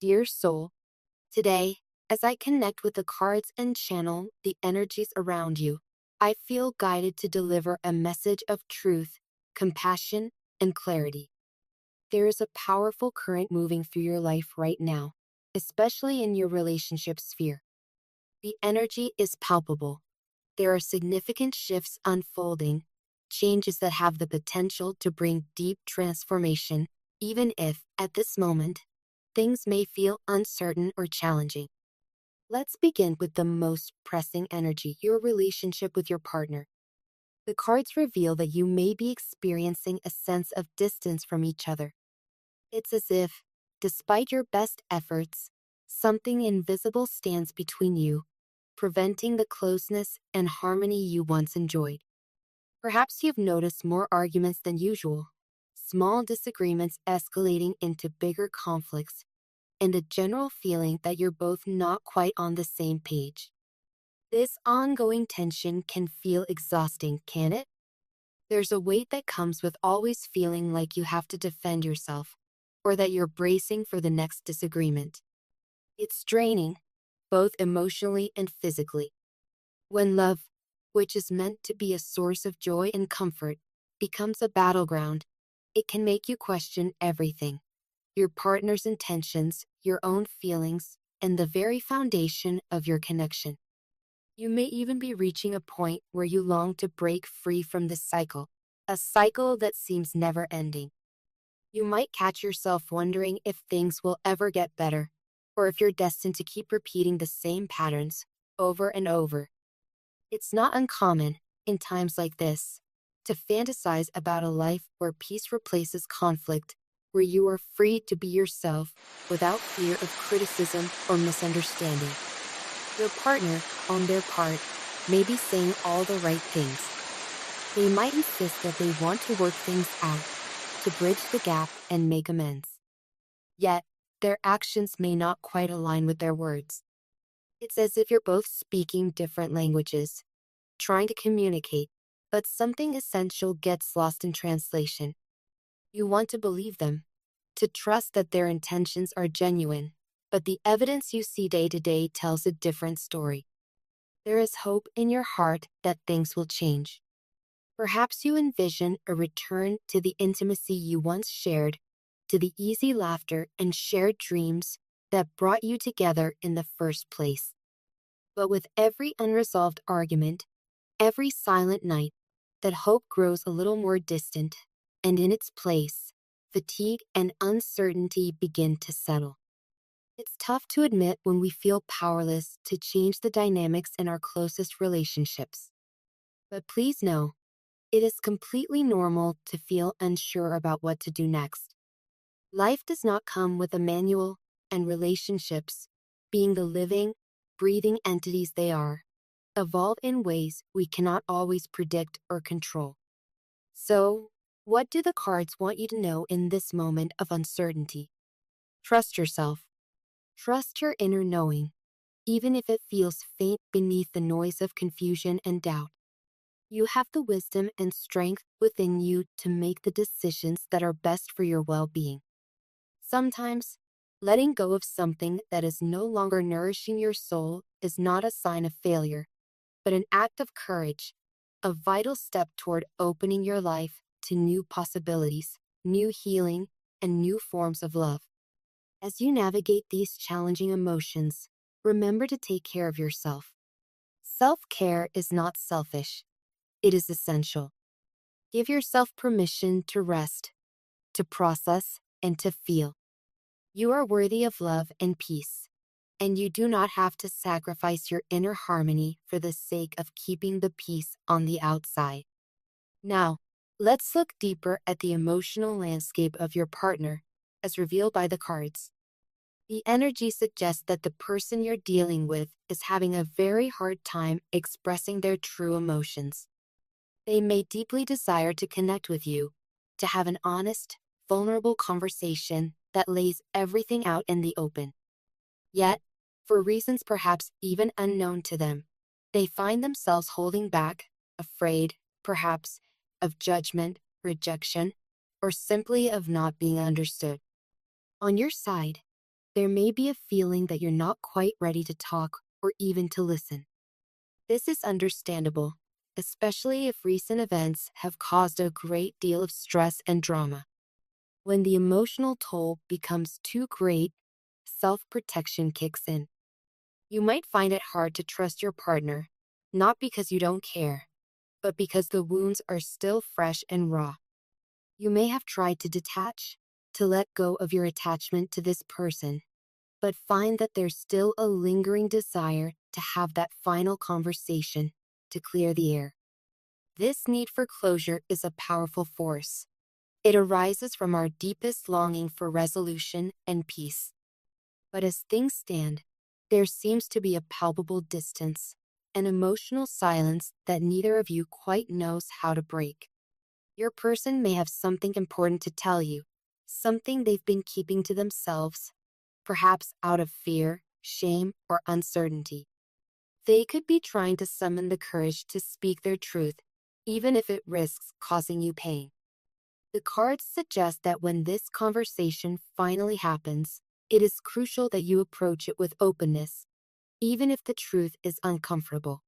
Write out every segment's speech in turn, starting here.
Dear soul, today, as I connect with the cards and channel the energies around you, I feel guided to deliver a message of truth, compassion, and clarity. There is a powerful current moving through your life right now, especially in your relationship sphere. The energy is palpable. There are significant shifts unfolding, changes that have the potential to bring deep transformation, even if, at this moment, things may feel uncertain or challenging. Let's begin with the most pressing energy, your relationship with your partner. The cards reveal that you may be experiencing a sense of distance from each other. It's as if, despite your best efforts, something invisible stands between you, preventing the closeness and harmony you once enjoyed. Perhaps you've noticed more arguments than usual, small disagreements escalating into bigger conflicts, and a general feeling that you're both not quite on the same page. This ongoing tension can feel exhausting, can it? There's a weight that comes with always feeling like you have to defend yourself, or that you're bracing for the next disagreement. It's draining, both emotionally and physically. When love, which is meant to be a source of joy and comfort, becomes a battleground, it can make you question everything: your partner's intentions, your own feelings, and the very foundation of your connection. You may even be reaching a point where you long to break free from this cycle, a cycle that seems never ending. You might catch yourself wondering if things will ever get better, or if you're destined to keep repeating the same patterns over and over. It's not uncommon, in times like this, to fantasize about a life where peace replaces conflict, where you are free to be yourself without fear of criticism or misunderstanding. Your partner, on their part, may be saying all the right things. They might insist that they want to work things out, to bridge the gap and make amends. Yet, their actions may not quite align with their words. It's as if you're both speaking different languages, trying to communicate, but something essential gets lost in translation. You want to believe them, to trust that their intentions are genuine, but the evidence you see day to day tells a different story. There is hope in your heart that things will change. Perhaps you envision a return to the intimacy you once shared, to the easy laughter and shared dreams that brought you together in the first place. But with every unresolved argument, every silent night, that hope grows a little more distant, and in its place, fatigue and uncertainty begin to settle. It's tough to admit when we feel powerless to change the dynamics in our closest relationships. But please know, it is completely normal to feel unsure about what to do next. Life does not come with a manual, and relationships, being the living, breathing entities they are, evolve in ways we cannot always predict or control. So, what do the cards want you to know in this moment of uncertainty? Trust yourself. Trust your inner knowing, even if it feels faint beneath the noise of confusion and doubt. You have the wisdom and strength within you to make the decisions that are best for your well-being. Sometimes, letting go of something that is no longer nourishing your soul is not a sign of failure, but an act of courage, a vital step toward opening your life to new possibilities, new healing, and new forms of love. As you navigate these challenging emotions, remember to take care of yourself. Self-care is not selfish. It is essential. Give yourself permission to rest, to process, and to feel. You are worthy of love and peace, and you do not have to sacrifice your inner harmony for the sake of keeping the peace on the outside. Now, let's look deeper at the emotional landscape of your partner, as revealed by the cards. The energy suggests that the person you're dealing with is having a very hard time expressing their true emotions. They may deeply desire to connect with you, to have an honest, vulnerable conversation that lays everything out in the open. Yet, for reasons perhaps even unknown to them, they find themselves holding back, afraid, perhaps, of judgment, rejection, or simply of not being understood. On your side, There may be a feeling that you're not quite ready to talk or even to listen. This is understandable, especially if recent events have caused a great deal of stress and drama. When the emotional toll becomes too great, self-protection kicks in. You might find it hard to trust your partner, not because you don't care, but because the wounds are still fresh and raw. You may have tried to detach, to let go of your attachment to this person, but find that there's still a lingering desire to have that final conversation, to clear the air. This need for closure is a powerful force. It arises from our deepest longing for resolution and peace. But as things stand, there seems to be a palpable distance, an emotional silence that neither of you quite knows how to break. Your person may have something important to tell you, something they've been keeping to themselves, perhaps out of fear, shame, or uncertainty. They could be trying to summon the courage to speak their truth, even if it risks causing you pain. The cards suggest that when this conversation finally happens, it is crucial that you approach it with openness, even if the truth is uncomfortable.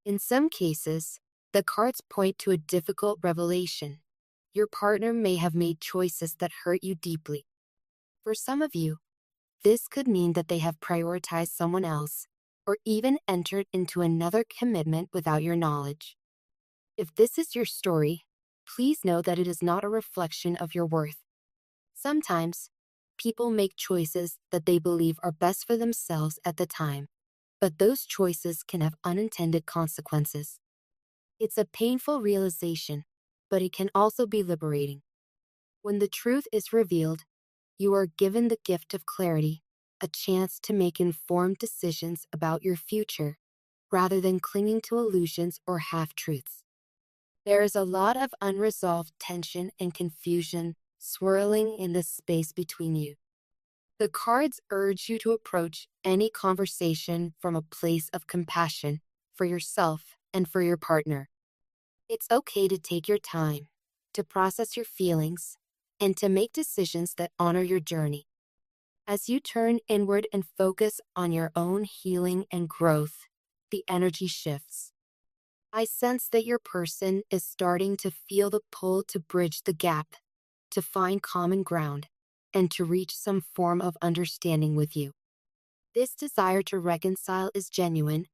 In some cases, the cards point to a difficult revelation. Your partner may have made choices that hurt you deeply. For some of you, this could mean that they have prioritized someone else, or even entered into another commitment without your knowledge. If this is your story, please know that it is not a reflection of your worth. Sometimes, people make choices that they believe are best for themselves at the time, but those choices can have unintended consequences. It's a painful realization, but it can also be liberating. When the truth is revealed, you are given the gift of clarity, a chance to make informed decisions about your future, rather than clinging to illusions or half-truths. There is a lot of unresolved tension and confusion swirling in the space between you. The cards urge you to approach any conversation from a place of compassion for yourself and for your partner. It's okay to take your time, to process your feelings, and to make decisions that honor your journey. As you turn inward and focus on your own healing and growth, the energy shifts. I sense that your person is starting to feel the pull to bridge the gap, to find common ground, and to reach some form of understanding with you. This desire to reconcile is genuine.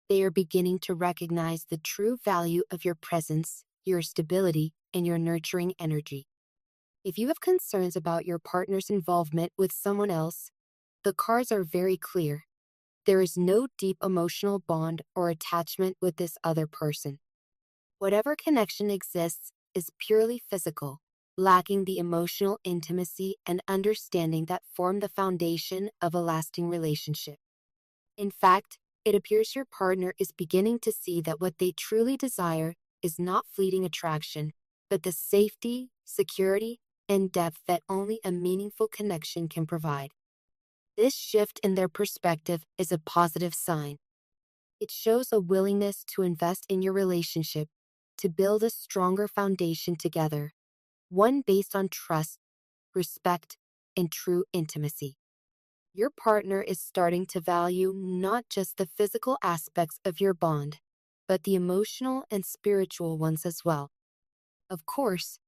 They are beginning to recognize the true value of your presence, your stability, and your nurturing energy. If you have concerns about your partner's involvement with someone else, the cards are very clear. There is no deep emotional bond or attachment with this other person. Whatever connection exists is purely physical, lacking the emotional intimacy and understanding that form the foundation of a lasting relationship. In fact, it appears your partner is beginning to see that what they truly desire is not fleeting attraction, but the safety, security, and depth that only a meaningful connection can provide. This shift in their perspective is a positive sign. It shows a willingness to invest in your relationship, to build a stronger foundation together, one based on trust, respect, and true intimacy. Your partner is starting to value not just the physical aspects of your bond, but the emotional and spiritual ones as well. Of course,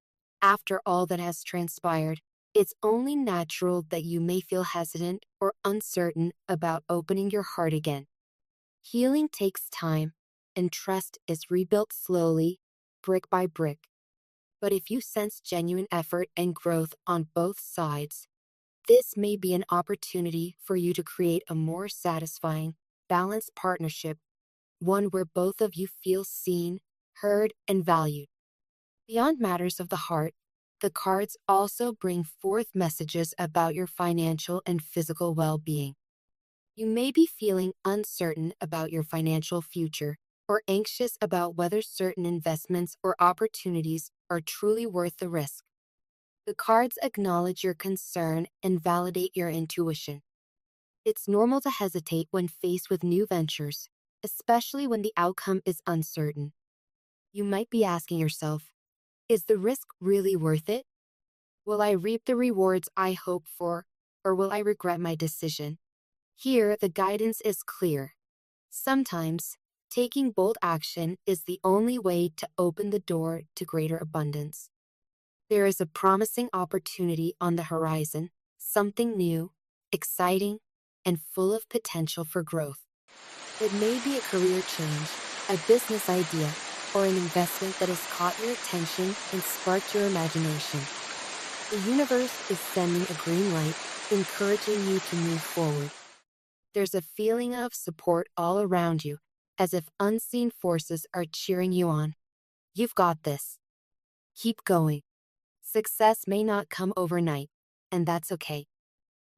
after all that has transpired, it's only natural that you may feel hesitant or uncertain about opening your heart again. Healing takes time, and trust is rebuilt slowly, brick by brick. But if you sense genuine effort and growth on both sides, this may be an opportunity for you to create a more satisfying, balanced partnership, one where both of you feel seen, heard, and valued. Beyond matters of the heart, the cards also bring forth messages about your financial and physical well-being. You may be feeling uncertain about your financial future or anxious about whether certain investments or opportunities are truly worth the risk. The cards acknowledge your concern and validate your intuition. It's normal to hesitate when faced with new ventures, especially when the outcome is uncertain. You might be asking yourself, is the risk really worth it? Will I reap the rewards I hope for, or will I regret my decision? Here, the guidance is clear. Sometimes, taking bold action is the only way to open the door to greater abundance. There is a promising opportunity on the horizon, something new, exciting, and full of potential for growth. It may be a career change, a business idea, or an investment that has caught your attention and sparked your imagination. The universe is sending a green light, encouraging you to move forward. There's a feeling of support all around you, as if unseen forces are cheering you on. You've got this. Keep going. Success may not come overnight, and that's okay.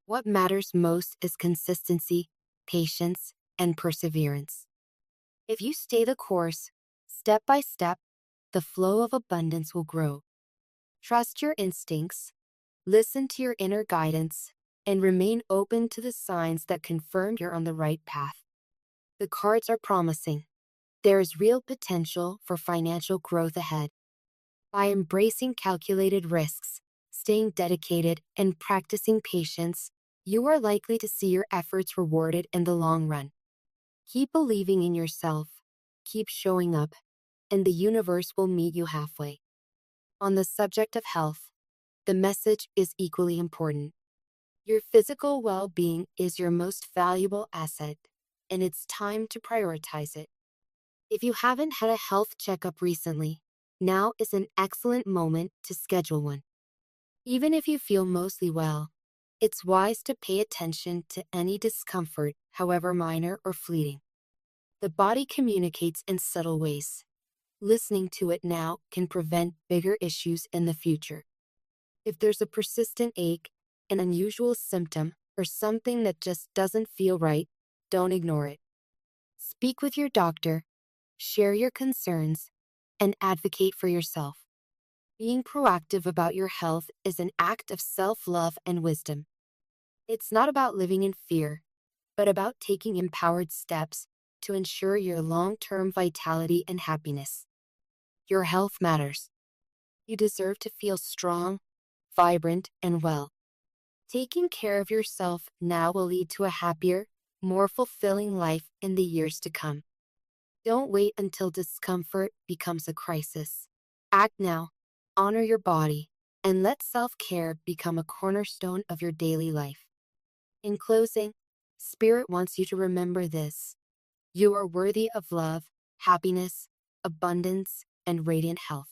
What matters most is consistency, patience, and perseverance. If you stay the course, step by step, the flow of abundance will grow. Trust your instincts, listen to your inner guidance, and remain open to the signs that confirm you're on the right path. The cards are promising. There is real potential for financial growth ahead. By embracing calculated risks, staying dedicated, and practicing patience, you are likely to see your efforts rewarded in the long run. Keep believing in yourself, keep showing up, and the universe will meet you halfway. On the subject of health, the message is equally important. Your physical well-being is your most valuable asset, and it's time to prioritize it. If you haven't had a health checkup recently, now is an excellent moment to schedule one. Even if you feel mostly well, it's wise to pay attention to any discomfort, however minor or fleeting. The body communicates in subtle ways. Listening to it now can prevent bigger issues in the future. If there's a persistent ache, an unusual symptom, or something that just doesn't feel right, don't ignore it. Speak with your doctor, share your concerns, and advocate for yourself. Being proactive about your health is an act of self-love and wisdom. It's not about living in fear, but about taking empowered steps to ensure your long-term vitality and happiness. Your health matters. You deserve to feel strong, vibrant, and well. Taking care of yourself now will lead to a happier, more fulfilling life in the years to come. Don't wait until discomfort becomes a crisis. Act now, honor your body, and let self-care become a cornerstone of your daily life. In closing, Spirit wants you to remember this. You are worthy of love, happiness, abundance, and radiant health.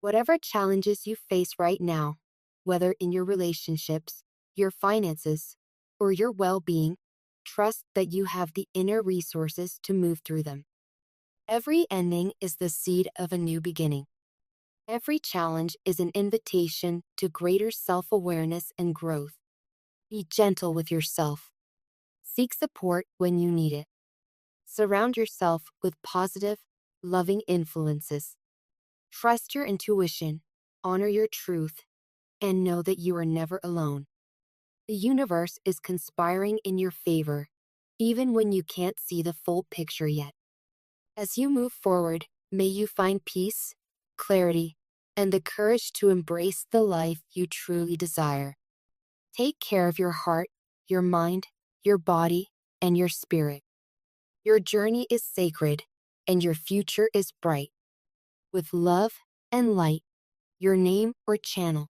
Whatever challenges you face right now, whether in your relationships, your finances, or your well-being, trust that you have the inner resources to move through them. Every ending is the seed of a new beginning. Every challenge is an invitation to greater self-awareness and growth. Be gentle with yourself. Seek support when you need it. Surround yourself with positive, loving influences. Trust your intuition, honor your truth, and know that you are never alone. The universe is conspiring in your favor, even when you can't see the full picture yet. As you move forward, may you find peace, clarity, and the courage to embrace the life you truly desire. Take care of your heart, your mind, your body, and your spirit. Your journey is sacred, and your future is bright. With love and light, your name or channel,